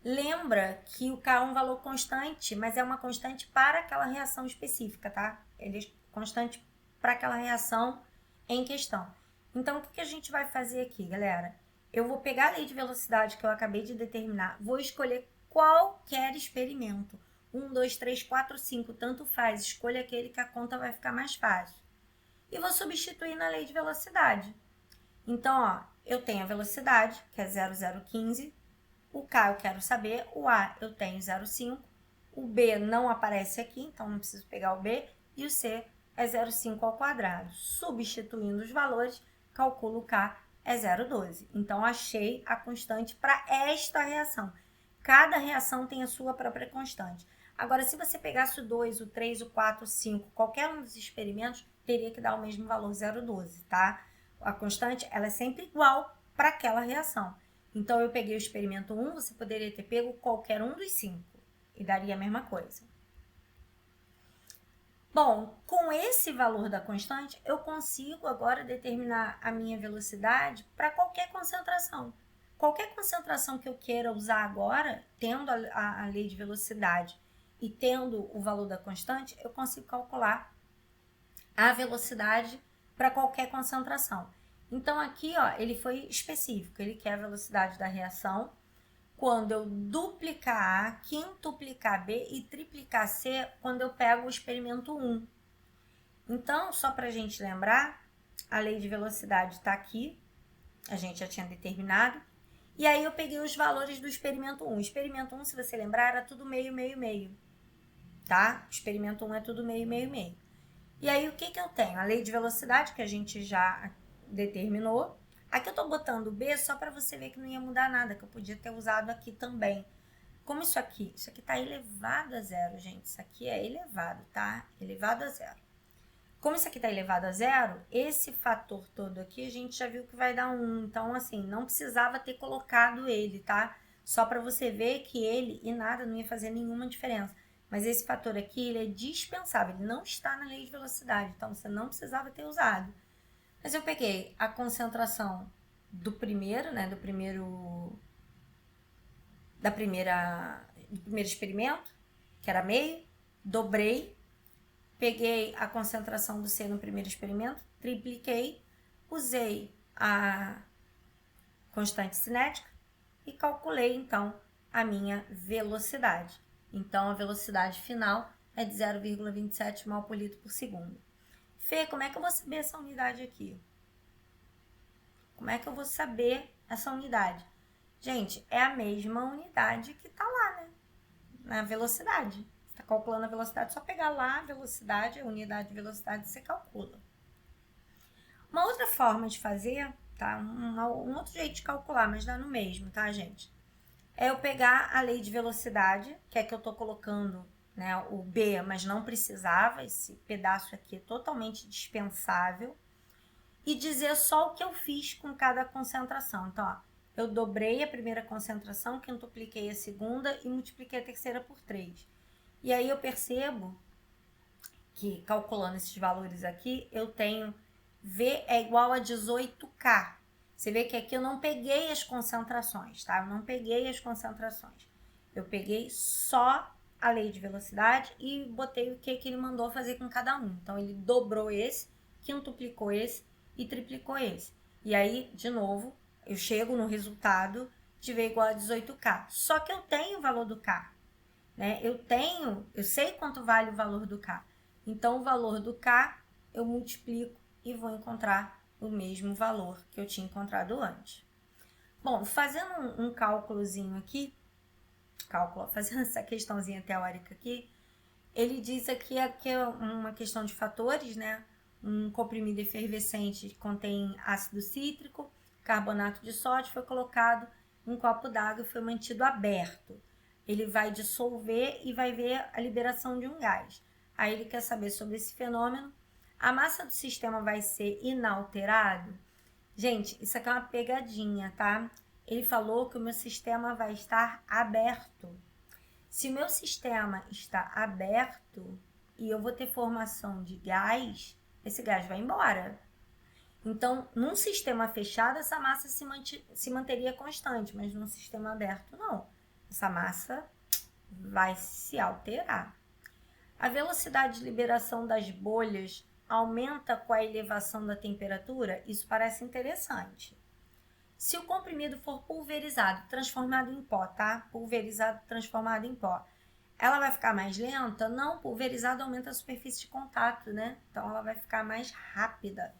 Lembra que o K é um valor constante, mas é uma constante para aquela reação específica, tá? Ele é constante para aquela reação em questão. Então, o que a gente vai fazer aqui, galera? Eu vou pegar a lei de velocidade que eu acabei de determinar, vou escolher qualquer experimento. 1, 2, 3, 4, 5, tanto faz. Escolha aquele que a conta vai ficar mais fácil. E vou substituir na lei de velocidade. Então, ó, eu tenho a velocidade, que é 0,015. O K eu quero saber, o A eu tenho 0,5. O B não aparece aqui, então não preciso pegar o B. E o C é 0,5 ao quadrado. Substituindo os valores, calculo o K é 0,12. Então, achei a constante para esta reação. Cada reação tem a sua própria constante. Agora, se você pegasse o 2, o 3, o 4, o 5, qualquer um dos experimentos, teria que dar o mesmo valor, 0,12, tá? A constante, ela é sempre igual para aquela reação. Então, eu peguei o experimento 1, você poderia ter pego qualquer um dos 5 e daria a mesma coisa. Bom, com esse valor da constante, eu consigo agora determinar a minha velocidade para qualquer concentração. Qualquer concentração que eu queira usar agora, tendo a lei de velocidade e tendo o valor da constante, eu consigo calcular a velocidade para qualquer concentração. Então, aqui, ó, ele foi específico, ele quer a velocidade da reação quando eu duplicar A, quintuplicar B e triplicar C quando eu pego o experimento 1. Então, só para a gente lembrar, a lei de velocidade está aqui, a gente já tinha determinado, e aí eu peguei os valores do experimento 1. O experimento 1, se você lembrar, era tudo meio, meio, meio, tá? O experimento 1 é tudo meio, meio, meio. E aí, o que eu tenho? A lei de velocidade, que a gente já determinou. Aqui eu estou botando B só para você ver que não ia mudar nada, que eu podia ter usado aqui também. Como isso aqui está elevado a zero, gente. Isso aqui é elevado, tá? Elevado a zero. Como isso aqui está elevado a zero, esse fator todo aqui a gente já viu que vai dar 1. Então, assim, não precisava ter colocado ele, tá? Só para você ver que ele e nada não ia fazer nenhuma diferença. Mas esse fator aqui, ele é dispensável, ele não está na lei de velocidade, então você não precisava ter usado. Mas eu peguei a concentração do primeiro, né, do primeiro experimento, que era meio, dobrei, peguei a concentração do C no primeiro experimento, tripliquei, usei a constante cinética e calculei, então, a minha velocidade. Então, a velocidade final é de 0,27 mol por litro por segundo. Fê, como é que eu vou saber essa unidade aqui? Como é que eu vou saber essa unidade? Gente, é a mesma unidade que está lá, né? Na velocidade. Você está calculando a velocidade, só pegar lá a velocidade, a unidade de velocidade, você calcula. Uma outra forma de fazer, tá? Um outro jeito de calcular, mas dá no mesmo, tá, gente? É eu pegar a lei de velocidade, que é que eu estou colocando, né, o B, mas não precisava, esse pedaço aqui é totalmente dispensável, e dizer só o que eu fiz com cada concentração. Então, ó, eu dobrei a primeira concentração, quintupliquei a segunda e multipliquei a terceira por 3. E aí eu percebo que, calculando esses valores aqui, eu tenho V é igual a 18K. Você vê que aqui eu não peguei as concentrações, tá? Eu não peguei as concentrações. Eu peguei só a lei de velocidade e botei o que ele mandou fazer com cada um. Então, ele dobrou esse, quintuplicou esse e triplicou esse. E aí, de novo, eu chego no resultado de V igual a 18K. Só que eu tenho o valor do K, né? Eu sei quanto vale o valor do K. Então, o valor do K eu multiplico e vou encontrar o mesmo valor que eu tinha encontrado antes. Bom, fazendo um cálculozinho aqui, fazendo essa questãozinha teórica aqui, ele diz aqui que é uma questão de fatores, né? Um comprimido efervescente contém ácido cítrico, carbonato de sódio, foi colocado em um copo d'água e foi mantido aberto. Ele vai dissolver e vai ver a liberação de um gás. Aí ele quer saber sobre esse fenômeno. A massa do sistema vai ser inalterada? Gente, isso aqui é uma pegadinha, tá? Ele falou que o meu sistema vai estar aberto. Se o meu sistema está aberto e eu vou ter formação de gás, esse gás vai embora. Então, num sistema fechado, essa massa se manteria constante, mas num sistema aberto, não. Essa massa vai se alterar. A velocidade de liberação das bolhas aumenta com a elevação da temperatura? Isso parece interessante. Se o comprimido for pulverizado, transformado em pó, tá? Pulverizado, transformado em pó, ela vai ficar mais lenta? Não, pulverizado aumenta a superfície de contato, né? Então, ela vai ficar mais rápida.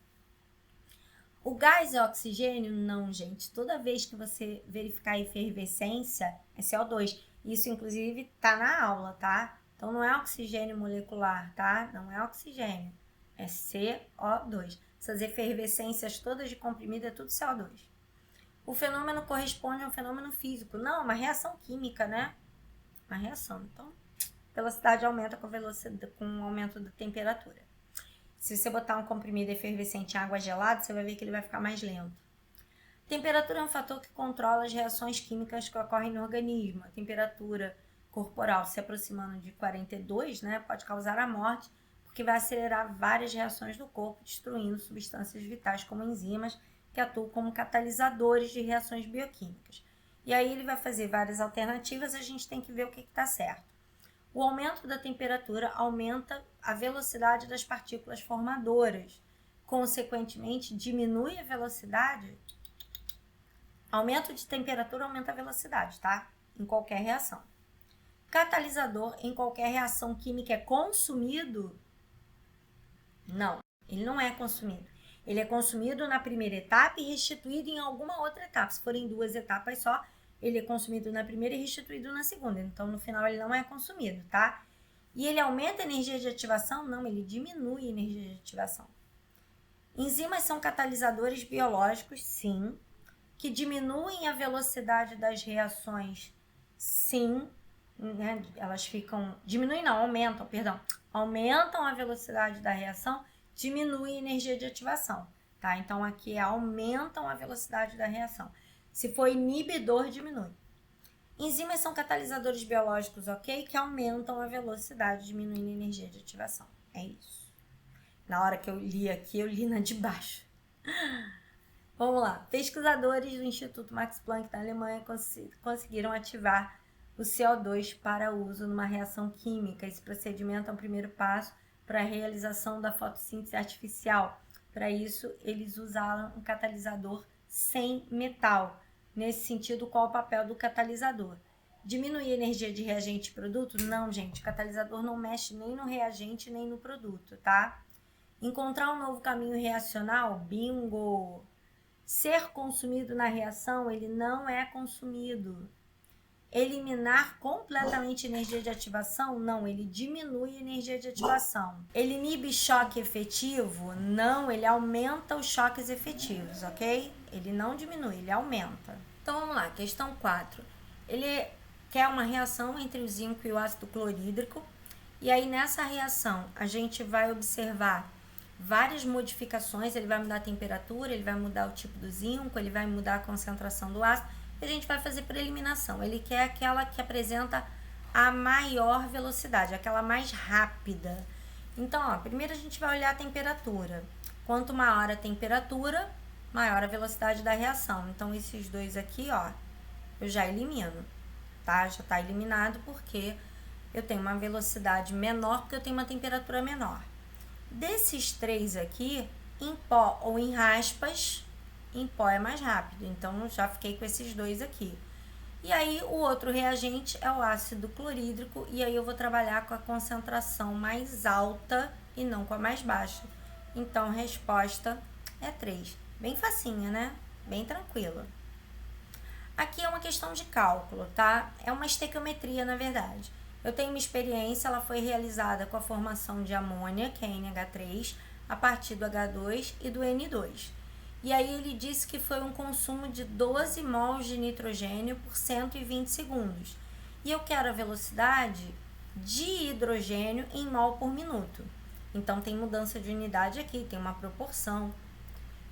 O gás é oxigênio? Não, gente. Toda vez que você verificar a efervescência, é CO2. Isso, inclusive, tá na aula, tá? Então, não é oxigênio molecular, tá? Não é oxigênio. É CO2. Essas efervescências todas de comprimido é tudo CO2. O fenômeno corresponde a um fenômeno físico. Não, uma reação química, né? Uma reação. Então, a velocidade aumenta com o aumento da temperatura. Se você botar um comprimido efervescente em água gelada, você vai ver que ele vai ficar mais lento. Temperatura é um fator que controla as reações químicas que ocorrem no organismo. A temperatura corporal se aproximando de 42, né, pode causar a morte, porque vai acelerar várias reações do corpo, destruindo substâncias vitais como enzimas, que atuam como catalisadores de reações bioquímicas. E aí ele vai fazer várias alternativas, a gente tem que ver o que está certo. O aumento da temperatura aumenta a velocidade das partículas formadoras. Consequentemente, diminui a velocidade. Aumento de temperatura aumenta a velocidade, tá? Em qualquer reação. Catalisador em qualquer reação química é consumido? Não, ele não é consumido. Ele é consumido na primeira etapa e restituído em alguma outra etapa. Se forem 2 etapas só, ele é consumido na primeira e restituído na segunda. Então, no final, ele não é consumido, tá? E ele aumenta a energia de ativação? Não, ele diminui a energia de ativação. Enzimas são catalisadores biológicos, sim. Que diminuem a velocidade das reações, sim. Né? Elas ficam... Diminuem não, aumentam, perdão. Aumentam a velocidade da reação, diminuem a energia de ativação, tá? Então, aqui aumentam a velocidade da reação. Se for inibidor, diminui. Enzimas são catalisadores biológicos, ok? Que aumentam a velocidade, diminuindo a energia de ativação. É isso. Na hora que eu li aqui, eu li na de baixo. Vamos lá. Pesquisadores do Instituto Max Planck da Alemanha conseguiram ativar o CO2 para uso numa reação química. Esse procedimento é o primeiro passo para a realização da fotossíntese artificial. Para isso, eles usaram um catalisador sem metal. Nesse sentido, qual o papel do catalisador? Diminuir a energia de reagente e produto? Não, gente, o catalisador não mexe nem no reagente nem no produto, tá? Encontrar um novo caminho reacional? Bingo! Ser consumido na reação? Ele não é consumido. Eliminar completamente a energia de ativação? Não, ele diminui a energia de ativação. Ele inibe choque efetivo? Não, ele aumenta os choques efetivos, ok? Ele não diminui, ele aumenta. Então vamos lá, questão 4. Ele quer uma reação entre o zinco e o ácido clorídrico. E aí nessa reação a gente vai observar várias modificações. Ele vai mudar a temperatura, ele vai mudar o tipo do zinco, ele vai mudar a concentração do ácido. A gente vai fazer por eliminação. Ele quer aquela que apresenta a maior velocidade, aquela mais rápida. Então, ó, primeiro a gente vai olhar a temperatura. Quanto maior a temperatura, maior a velocidade da reação. Então, esses dois aqui, ó, eu já elimino, tá? Já tá eliminado porque eu tenho uma velocidade menor, porque eu tenho uma temperatura menor. Desses três aqui, em pó ou em raspas, em pó é mais rápido, então já fiquei com esses dois aqui. E aí o outro reagente é o ácido clorídrico, e aí eu vou trabalhar com a concentração mais alta e não com a mais baixa. Então, resposta é 3. Bem facinha, né? Bem tranquila. Aqui é uma questão de cálculo, tá? É uma estequiometria, na verdade. Eu tenho uma experiência, ela foi realizada com a formação de amônia, que é NH3, a partir do H2 e do N2. E aí ele disse que foi um consumo de 12 mols de nitrogênio por 120 segundos. E eu quero a velocidade de hidrogênio em mol por minuto. Então tem mudança de unidade aqui, tem uma proporção.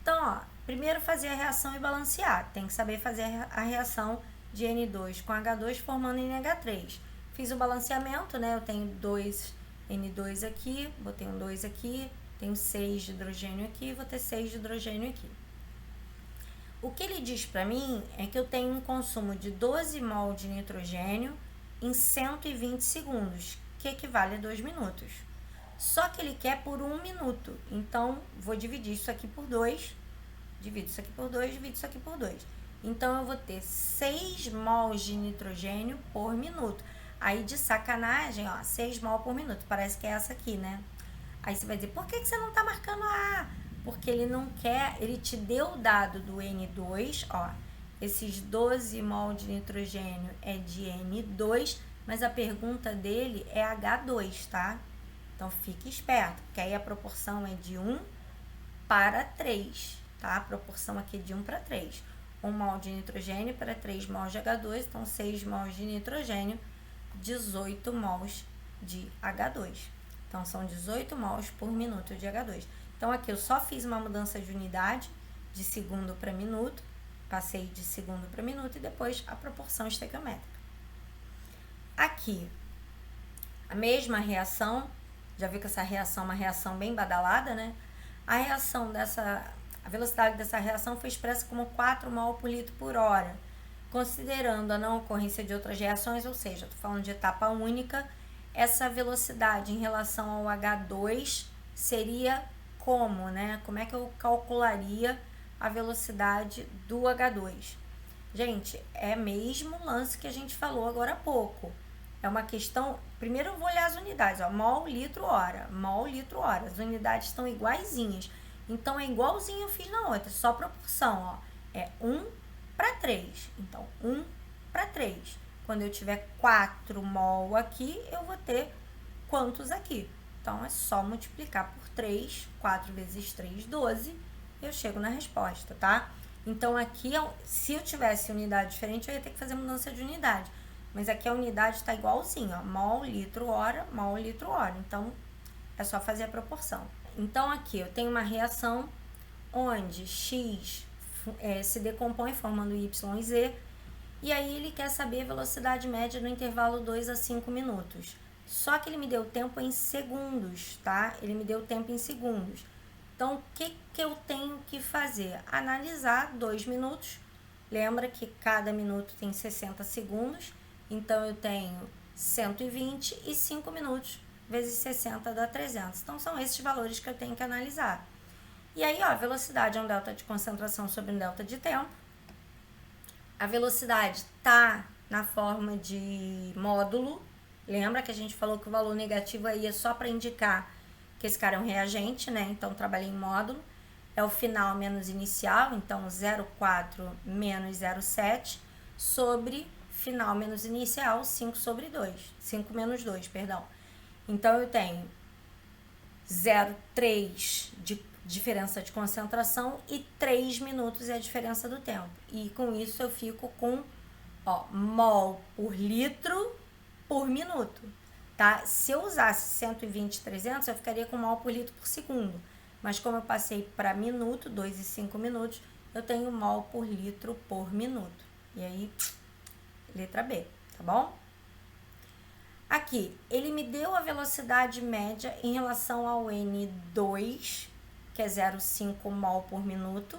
Então, ó, primeiro fazer a reação e balancear. Tem que saber fazer a reação de N2 com H2 formando NH3. Fiz o balanceamento, né? Eu tenho 2 N2 aqui, botei um 2 aqui, tenho 6 de hidrogênio aqui, vou ter 6 de hidrogênio aqui. O que ele diz para mim é que eu tenho um consumo de 12 mol de nitrogênio em 120 segundos, que equivale a 2 minutos. Só que ele quer por 1 minuto, então vou dividir isso aqui por 2, divido isso aqui por 2, divido isso aqui por 2. Então eu vou ter 6 mols de nitrogênio por minuto. Aí de sacanagem, ó, 6 mol por minuto, parece que é essa aqui, né? Aí você vai dizer, por que você não tá marcando A? Porque ele não quer, ele te deu o dado do N2, ó, esses 12 mol de nitrogênio é de N2, mas a pergunta dele é H2, tá? Então fique esperto, porque aí a proporção é de 1 para 3, tá? A proporção aqui é de 1 para 3. 1 mol de nitrogênio para 3 mols de H2, então 6 mols de nitrogênio, 18 mols de H2. Então são 18 mols por minuto de H2. Então aqui eu só fiz uma mudança de unidade, de segundo para minuto, passei de segundo para minuto e depois a proporção estequiométrica. Aqui, a mesma reação, já viu que essa reação é uma reação bem badalada, né? A velocidade dessa reação foi expressa como 4 mol por litro por hora, considerando a não ocorrência de outras reações, ou seja, estou falando de etapa única, essa velocidade em relação ao H2 seria como, né? Como é que eu calcularia a velocidade do H2? Gente, é mesmo o lance que a gente falou agora há pouco. É uma questão... Primeiro eu vou olhar as unidades, ó, mol, litro, hora. Mol, litro, hora. As unidades estão iguaizinhas. Então, é igualzinho eu fiz na outra, só proporção, ó. É 1 para 3. Então, 1 para 3. Quando eu tiver 4 mol aqui, eu vou ter quantos aqui? Então, é só multiplicar por 3. 4 vezes 3, 12. Eu chego na resposta, tá? Então, aqui, se eu tivesse unidade diferente, eu ia ter que fazer mudança de unidade. Mas aqui a unidade está igualzinho, ó. Mol, litro, hora, mol, litro, hora. Então, é só fazer a proporção. Então, aqui eu tenho uma reação onde X se decompõe formando Y e Z. E aí ele quer saber a velocidade média no intervalo 2 a 5 minutos. Só que ele me deu tempo em segundos, tá? Ele me deu tempo em segundos. Então, o que eu tenho que fazer? Analisar 2 minutos. Lembra que cada minuto tem 60 segundos. Então, eu tenho 120 e 5 minutos vezes 60 dá 300. Então, são esses valores que eu tenho que analisar. E aí, ó, a velocidade é um delta de concentração sobre um delta de tempo. A velocidade tá na forma de módulo. Lembra que a gente falou que o valor negativo aí é só para indicar que esse cara é um reagente, né? Então, trabalhei em módulo. É o final menos inicial, então 0,4 menos 0,7 sobre final menos inicial, 5 sobre 2. 5 menos 2, perdão. Então, eu tenho 0,3 de diferença de concentração e 3 minutos é a diferença do tempo. E com isso eu fico com, ó, mol por litro por minuto, tá? Se eu usasse 120 e 300, eu ficaria com mol por litro por segundo. Mas como eu passei para minuto, 2 e 5 minutos, eu tenho mol por litro por minuto. E aí, letra B, tá bom? Aqui, ele me deu a velocidade média em relação ao N2, que é 0,5 mol por minuto,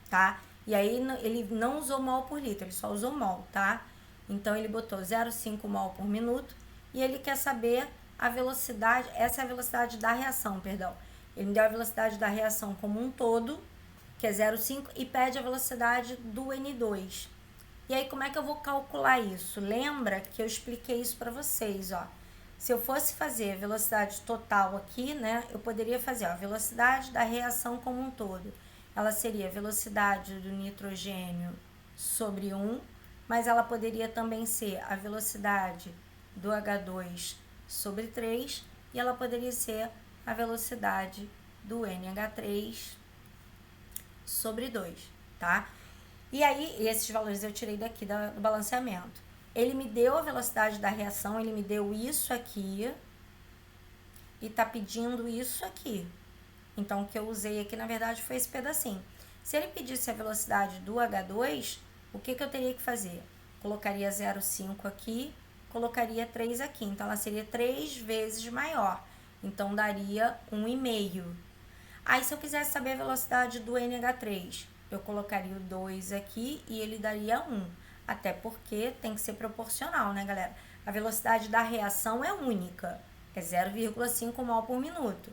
tá? E aí, ele não usou mol por litro, ele só usou mol, tá? Então, ele botou 0,5 mol por minuto e ele quer saber a velocidade, essa é a velocidade da reação, perdão. Ele me deu a velocidade da reação como um todo, que é 0,5, e pede a velocidade do N2. E aí, como é que eu vou calcular isso? Lembra que eu expliquei isso para vocês, ó. Se eu fosse fazer a velocidade total aqui, né, eu poderia fazer a velocidade da reação como um todo. Ela seria a velocidade do nitrogênio sobre 1, mas ela poderia também ser a velocidade do H2 sobre 3 e ela poderia ser a velocidade do NH3 sobre 2, tá? E aí, esses valores eu tirei daqui do balanceamento. Ele me deu a velocidade da reação, ele me deu isso aqui e tá pedindo isso aqui. Então, o que eu usei aqui, na verdade, foi esse pedacinho. Se ele pedisse a velocidade do H2, o que eu teria que fazer? Colocaria 0,5 aqui, colocaria 3 aqui. Então, ela seria 3 vezes maior. Então, daria 1,5. Aí, se eu quisesse saber a velocidade do NH3, eu colocaria o 2 aqui e ele daria 1. Até porque tem que ser proporcional, né, galera? A velocidade da reação é única, é 0,5 mol por minuto.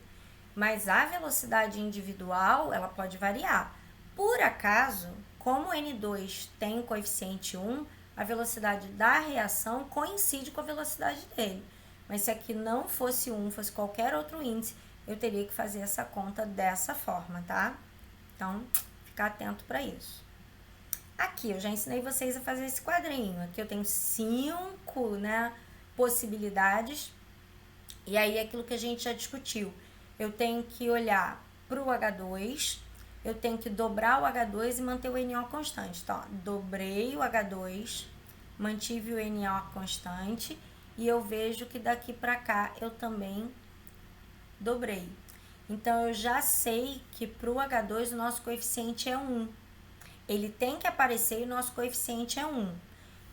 Mas a velocidade individual, ela pode variar. Por acaso, como o N2 tem o coeficiente 1, a velocidade da reação coincide com a velocidade dele. Mas se aqui não fosse 1, fosse qualquer outro índice, eu teria que fazer essa conta dessa forma, tá? Então, ficar atento para isso. Aqui, eu já ensinei vocês a fazer esse quadrinho. Aqui eu tenho 5, né, possibilidades. E aí, aquilo que a gente já discutiu. Eu tenho que olhar para o H2, eu tenho que dobrar o H2 e manter o NO constante. Então, ó, dobrei o H2, mantive o NO constante e eu vejo que daqui para cá eu também dobrei. Então, eu já sei que para o H2 o nosso coeficiente é 1. Ele tem que aparecer e o nosso coeficiente é 1.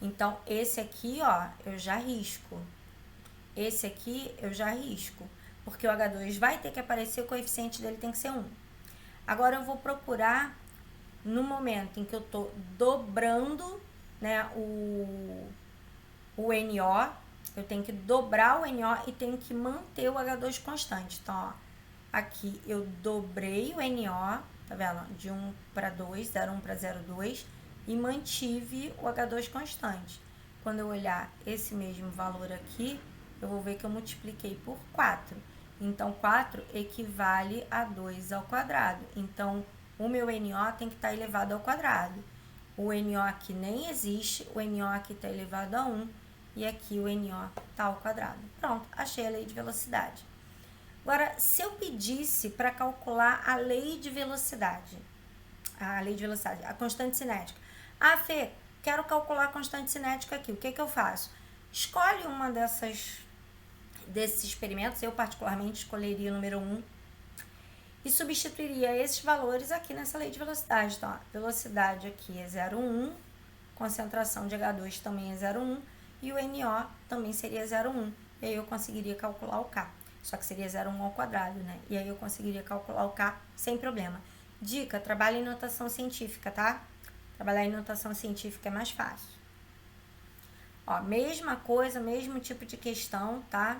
Então, esse aqui, ó, eu já risco. Esse aqui eu já risco. Porque o H2 vai ter que aparecer, o coeficiente dele tem que ser 1. Agora, eu vou procurar no momento em que eu tô dobrando, né, o NO. Eu tenho que dobrar o NO e tenho que manter o H2 constante. Então, ó, aqui eu dobrei o NO, tá vendo? De 1 para 2, 0,1 para 0,2 e mantive o H2 constante. Quando eu olhar esse mesmo valor aqui, eu vou ver que eu multipliquei por 4. Então, 4 equivale a 2 ao quadrado. Então, o meu NO tem que estar elevado ao quadrado. O NO aqui nem existe, o NO aqui está elevado a 1 e aqui o NO está ao quadrado. Pronto, achei a lei de velocidade. Agora, se eu pedisse para calcular a lei de velocidade, a constante cinética. Ah, Fê, quero calcular a constante cinética aqui, o que eu faço? Escolhe uma desses experimentos, eu particularmente escolheria o número 1 e substituiria esses valores aqui nessa lei de velocidade. Então, ó, velocidade aqui é 0,1, concentração de H2 também é 0,1 e o NO também seria 0,1. E aí eu conseguiria calcular o K. Só que seria 0,1 ao quadrado, né? E aí eu conseguiria calcular o K sem problema. Dica, trabalhe em notação científica, tá? Trabalhar em notação científica é mais fácil. Ó, mesma coisa, mesmo tipo de questão, tá?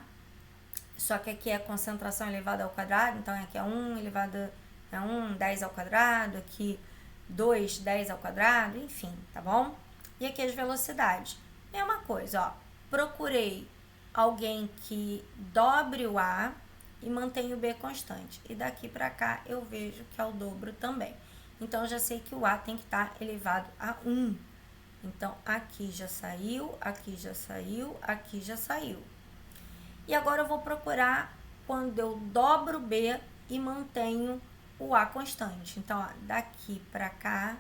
Só que aqui é a concentração elevada ao quadrado, então aqui é 1 elevado a 1, 10 ao quadrado, aqui 2, 10 ao quadrado, enfim, tá bom? E aqui as velocidades. Mesma coisa, ó. Procurei alguém que dobre o A e mantém o B constante. E daqui para cá eu vejo que é o dobro também. Então, eu já sei que o A tem que estar elevado a 1. Então, aqui já saiu, aqui já saiu, aqui já saiu. E agora eu vou procurar quando eu dobro o B e mantenho o A constante. Então, ó, daqui para cá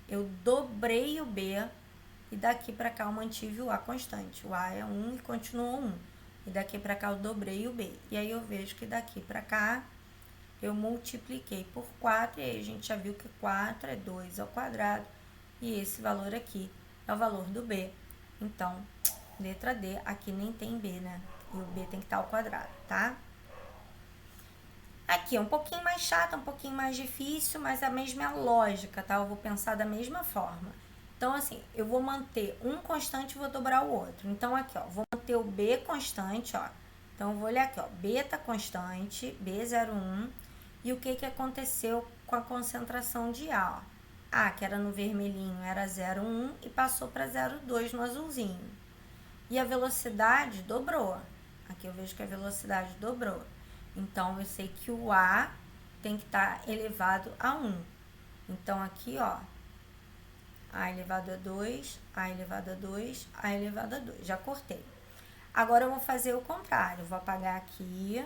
eu dobrei o B e daqui para cá eu mantive o A constante. O A é 1 e continuou 1. E daqui para cá eu dobrei o B. E aí eu vejo que daqui para cá eu multipliquei por 4 e aí a gente já viu que 4 é 2 ao quadrado. E esse valor aqui é o valor do B. Então, letra D, aqui nem tem B, né? E o B tem que estar ao quadrado, tá? Aqui é um pouquinho mais chato, um pouquinho mais difícil, mas a mesma lógica, tá? Eu vou pensar da mesma forma. Então, assim, eu vou manter um constante e vou dobrar o outro. Então, aqui, ó, vou manter o B constante, ó. Então, eu vou olhar aqui, ó, beta constante, B01. E o que aconteceu com a concentração de A, ó? A, que era no vermelhinho, era 0,1 e passou para 0,2 no azulzinho. E a velocidade dobrou. Aqui eu vejo que a velocidade dobrou. Então, eu sei que o A tem que estar elevado a 1. Então, aqui, ó, A elevado a 2, A elevado a 2, A elevado a 2. Já cortei. Agora, eu vou fazer o contrário. Vou apagar aqui.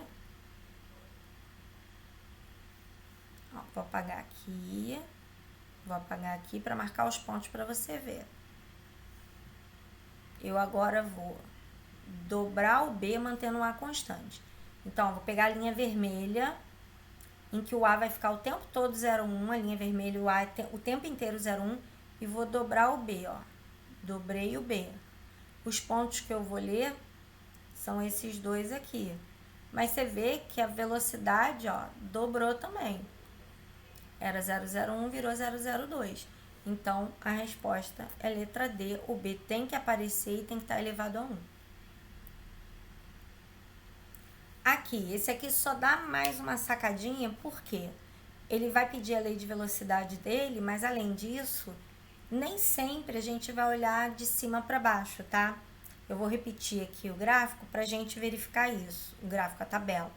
Ó, vou apagar aqui. Vou apagar aqui para marcar os pontos para você ver. Eu agora vou dobrar o B mantendo o A constante. Então, eu vou pegar a linha vermelha, em que o A vai ficar o tempo todo 0,1, a linha vermelha, o A o tempo inteiro 0,1, e vou dobrar o B, ó. Dobrei o B. Os pontos que eu vou ler são esses dois aqui. Mas você vê que a velocidade, ó, dobrou também. Era 001, virou 002. Então, a resposta é letra D. O B tem que aparecer e tem que estar elevado a 1. Aqui, esse aqui só dá mais uma sacadinha, porque ele vai pedir a lei de velocidade dele, mas além disso, nem sempre a gente vai olhar de cima para baixo, tá? Eu vou repetir aqui o gráfico para a gente verificar isso, o gráfico, a tabela.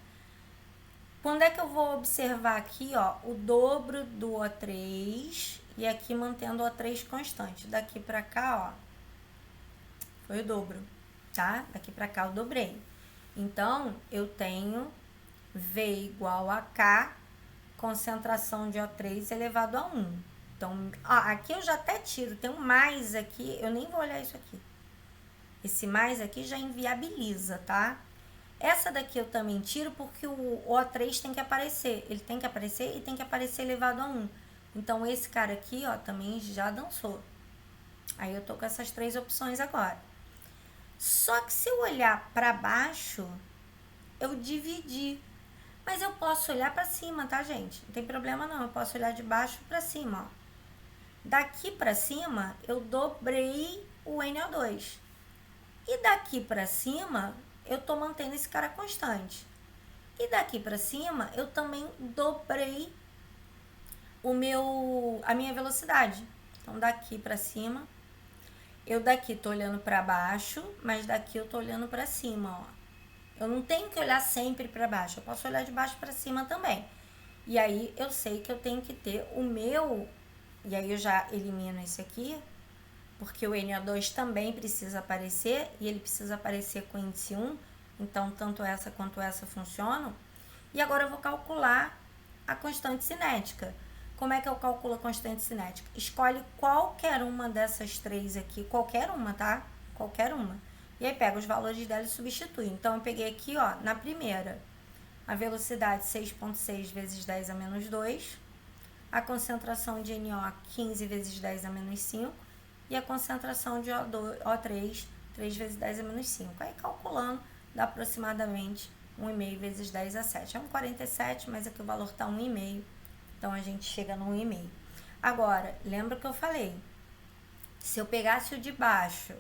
Quando é que eu vou observar aqui, ó, o dobro do O3 e aqui mantendo o O3 constante. Daqui para cá, ó, foi o dobro, tá? Daqui para cá eu dobrei. Então, eu tenho V igual a K, concentração de O3 elevado a 1. Então, ó, aqui eu já até tiro, tem um mais aqui, eu nem vou olhar isso aqui. Esse mais aqui já inviabiliza, tá? Essa daqui eu também tiro porque o O3 tem que aparecer. Ele tem que aparecer e tem que aparecer elevado a 1. Então, esse cara aqui, ó, também já dançou. Aí, eu tô com essas três opções agora. Só que se eu olhar para baixo, eu dividi. Mas eu posso olhar para cima, tá, gente? Não tem problema não. Eu posso olhar de baixo para cima, ó. Daqui para cima, eu dobrei o NO2. E daqui para cima, eu tô mantendo esse cara constante. E daqui para cima, eu também dobrei a minha velocidade. Então, daqui para cima, eu daqui tô olhando para baixo, mas daqui eu tô olhando para cima, ó. Eu não tenho que olhar sempre para baixo, eu posso olhar de baixo para cima também. E aí, eu sei que eu tenho que ter o meu, e aí eu já elimino esse aqui, porque o NO2 também precisa aparecer, e ele precisa aparecer com índice 1, então tanto essa quanto essa funcionam. E agora eu vou calcular a constante cinética. Como é que eu calculo a constante cinética? Escolhe qualquer uma dessas três aqui, qualquer uma, tá? Qualquer uma. E aí pega os valores dela e substitui. Então, eu peguei aqui, ó, na primeira, a velocidade 6,6 vezes 10 a menos 2, a concentração de NO 15 vezes 10 a menos 5, e a concentração de O3, 3 vezes 10 a menos 5. Aí, calculando, dá aproximadamente 1,5 vezes 10 a 7. É 1,47, mas aqui o valor tá 1,5. Então, a gente chega no 1,5. Agora, lembra que eu falei? Se eu pegasse o de baixo,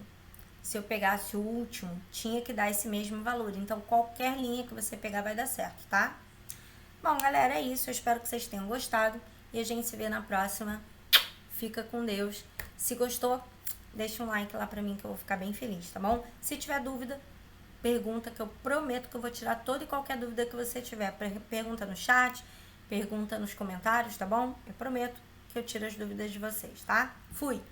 se eu pegasse o último, tinha que dar esse mesmo valor. Então, qualquer linha que você pegar vai dar certo, tá? Bom, galera, é isso. Eu espero que vocês tenham gostado. E a gente se vê na próxima. Fica com Deus. Se gostou, deixa um like lá pra mim que eu vou ficar bem feliz, tá bom? Se tiver dúvida, pergunta, que eu prometo que eu vou tirar toda e qualquer dúvida que você tiver. Pergunta no chat, pergunta nos comentários, tá bom? Eu prometo que eu tiro as dúvidas de vocês, tá? Fui!